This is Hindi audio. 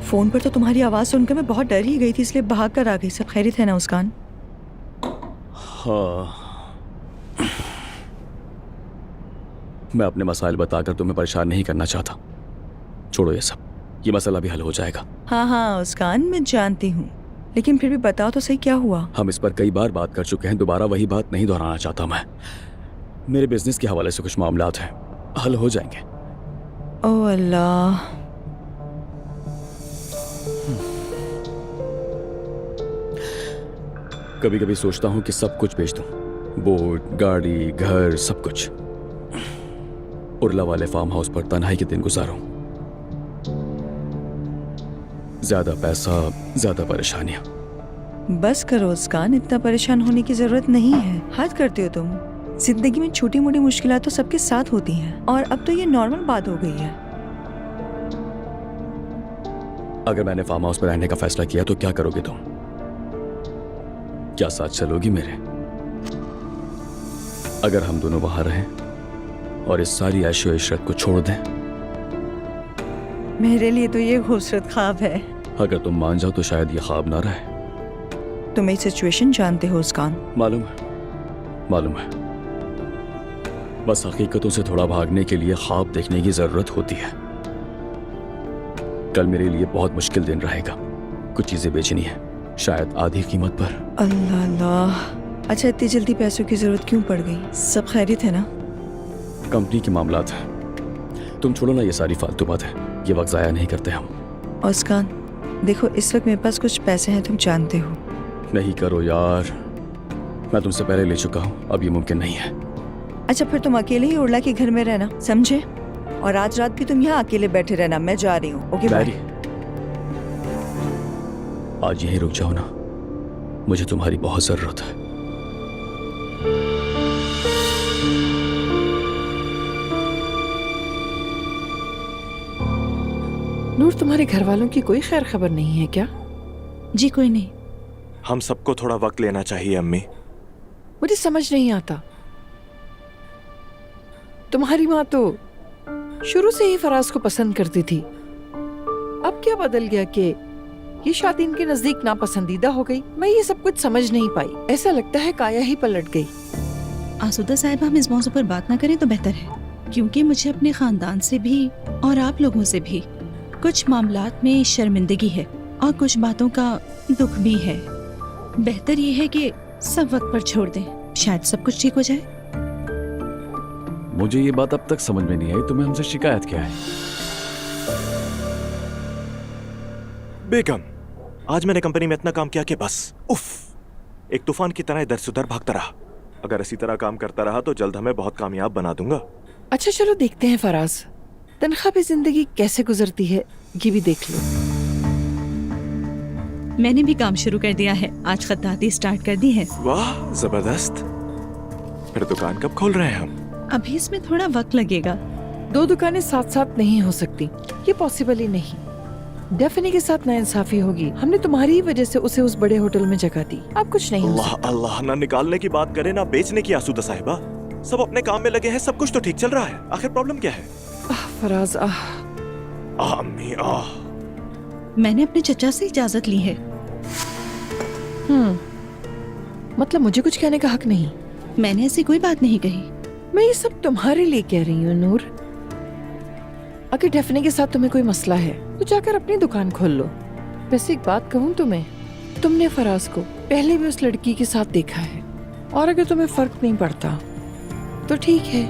फोन पर तो तुम्हारी आवाज़ सुनकर मैं बहुत डर ही गई थी, इसलिए भाग कर आ गई। सब खैरियत है ना मुस्कान? हाँ, मैं अपने मसाइल बताकर तुम्हें परेशान नहीं करना चाहता। छोड़ो ये सब, ये मसला भी हल हो जाएगा। हाँ हाँ मुस्कान, मैं जानती हूँ, लेकिन फिर भी बताओ तो सही क्या हुआ। हम इस पर कई बार बात कर चुके हैं, दोबारा वही बात नहीं दोहराना चाहता मैं। मेरे बिजनेस के हवाले से कुछ मामलात हैं, हल हो जाएंगे। ओह अल्लाह। कभी कभी सोचता हूँ कि सब कुछ बेच दूं, बोट, गाड़ी, घर, सब कुछ। उर्ला वाले फार्म हाउस पर तन्हाई के दिन गुजारूं। ज्यादा पैसा, ज्यादा परेशानियां। बस करो मुस्कान, इतना परेशान होने की जरूरत नहीं है। हद करते हो तुम। जिंदगी में छोटी मोटी मुश्किलात तो सबके साथ होती हैं, और अब तो ये नॉर्मल बात हो गई है। अगर मैंने फार्म हाउस पर रहने का फैसला किया तो क्या करोगे तुम? क्या साथ चलोगी मेरे? अगर हम दोनों वहां रहें और इस सारी ऐशो इशरत को छोड़ दें? मेरे लिए तो ये खूबसूरत ख्वाब है। अगर तुम मान जाओ तो शायद ये ख्वाब ना रहे। तुम मेरी सिचुएशन जानते हो मुस्कान। मालूम है, मालूम है। बस हकीकतों से थोड़ा भागने के लिए ख्वाब देखने की जरूरत होती है। कल मेरे लिए बहुत मुश्किल दिन रहेगा। कुछ चीजें बेचनी है, शायद आधी कीमत पर। अल्लाह अल्लाह। अच्छा, इतनी जल्दी पैसों की जरूरत क्यों पड़ गई? सब खैरियत है ना? कंपनी के मामलात हैं। तुम छोड़ो ना ये सारी फालतू बातें, ये वक्त जाया नहीं करते हम। मुस्कान देखो, इस वक्त मेरे पास कुछ पैसे हैं, तुम जानते हो। नहीं करो यार, मैं तुमसे पहले ले चुका हूँ, अब ये मुमकिन नहीं है। अच्छा, फिर तुम अकेले ही उर्ला के घर में रहना, समझे? और आज रात भी तुम यहाँ अकेले बैठे रहना, मैं जा रही हूँ। Okay Mary, bye. आज यहीं रुक जाओ ना, मुझे तुम्हारी बहुत जरूरत है। नूर, तुम्हारे घर वालों की कोई खैर खबर नहीं है क्या? जी कोई नहीं। हम सबको थोड़ा वक्त लेना चाहिए अम्मी। मुझे समझ नहीं आता, तुम्हारी माँ तो शुरू से ही फराज को पसंद करती थी, अब क्या बदल गया कि ये शादी इनके नजदीक नापसंदीदा हो गई? मैं ये सब कुछ समझ नहीं पाई। ऐसा लगता है काया ही पलट गई। आसूदा साहिब, हम इस मौजू पर बात ना करें तो बेहतर है, क्योंकि मुझे अपने खानदान से भी और आप लोगों से भी कुछ मामलात में शर्मिंदगी है और कुछ बातों का दुख भी है। बेहतर ये है कि सब वक्त पर छोड़ दें, शायद सब कुछ ठीक हो जाए। मुझे ये बात अब तक समझ में नहीं आई, तुम्हें हमसे शिकायत क्या है? बेगम, आज मैंने कंपनी में इतना काम किया कि बस उफ, एक तूफान की तरह इधर से उधर भागता रहा। अगर इसी तरह काम करता रहा तो जल्द हमें बहुत कामयाब बना दूंगा। अच्छा चलो देखते हैं फराज, तनख्वाह पे जिंदगी कैसे गुजरती है ये भी देख लो। मैंने भी काम शुरू कर दिया है, आज खत्ताती स्टार्ट कर दी है। वाह जबरदस्त। फिर दुकान कब खोल रहे हैं हम? अभी इसमें थोड़ा वक्त लगेगा। 2 दुकानें साथ साथ नहीं हो सकती, ये पॉसिबल ही नहीं। डेफिनी के साथ नाइंसाफी होगी। हमने तुम्हारी ही वजह से उसे उस बड़े होटल में जगह दी, अब कुछ नहीं हो अल्लाह सकता। अल्लाह, ना निकालने की बात करे ना बेचने की। आसूदा साहिबा, सब अपने काम में लगे हैं, सब कुछ तो ठीक चल रहा है, आखिर प्रॉब्लम क्या है? फराज अम्मी मैंने अपने चचा से इजाजत ली है। मतलब मुझे कुछ कहने का हक नहीं? मैंने ऐसी कोई बात नहीं कही। मैं ये सब तुम्हारे लिए कह रही हूँ नूर। अगर डेफिनी के साथ तुम्हें कोई मसला है तो जाकर अपनी दुकान खोल लो। वैसे एक बात कहूँ तुम्हें, तुमने फराज को पहले भी उस लड़की के साथ देखा है, और अगर तुम्हें फर्क नहीं पड़ता तो ठीक है,